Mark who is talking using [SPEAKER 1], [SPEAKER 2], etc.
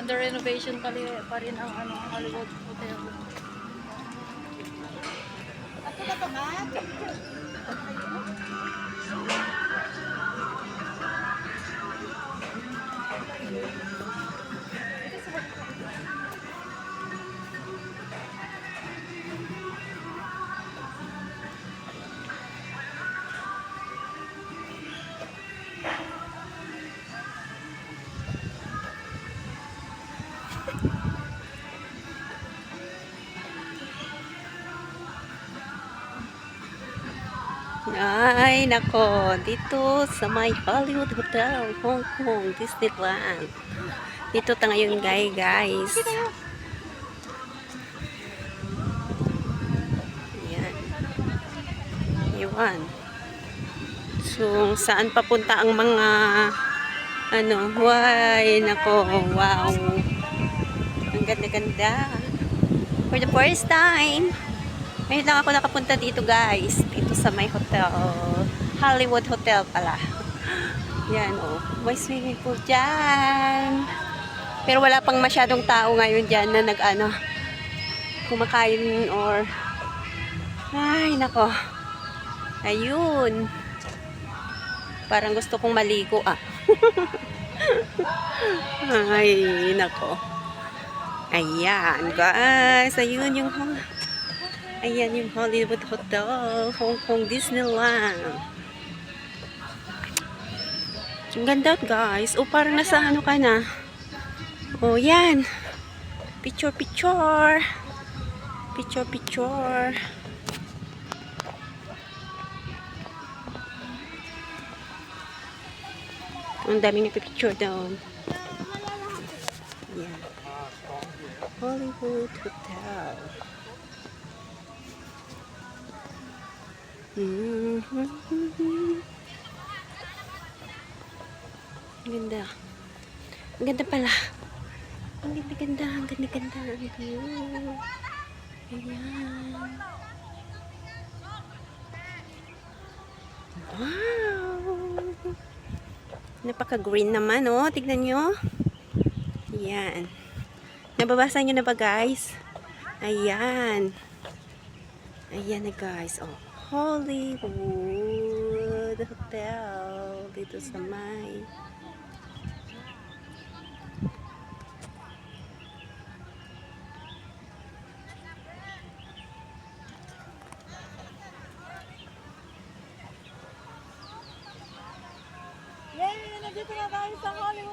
[SPEAKER 1] under renovation pa rin ang ano, Hollywood Hotel. Ako na ba?
[SPEAKER 2] Ay, nako. Dito sa may Hollywood Hotel, Hong Kong, Disneyland. Dito ta ngayon, guys. Ayan. Iwan. So, saan papunta ang mga ano, why, nako, wow. Ang ganda-ganda. For the first time. Ngayon lang ako nakapunta dito, guys. Dito sa may hotel. Hollywood Hotel pala. Yan, oh. May swimming pool dyan. Pero wala pang masyadong tao ngayon dyan na nag-ano, kumakain or ay, nako. Ayun. Parang gusto kong maligo, ah. Ay, nako. Ayan, guys. Ayun yung ayan yung Hollywood Hotel, Hong Kong Disneyland. Ang ganda, guys. O, parang nasa ano ka na. O, yan. Picture, picture. Picture, picture. Ang daming nagpipicture doon. Yan. Hollywood Hotel. Ang ganda. Ang ganda pala. Ang ganda-ganda. Ang ganda-ganda. Ayan. Wow. Napaka-green naman, oh. Tignan nyo. Ayan. Nababasa nyo na ba, guys? Ayan. Ayan na, guys. Oh. Hollywood Hotel dito sa may
[SPEAKER 1] Yay! Nandito na tayo sa Hollywood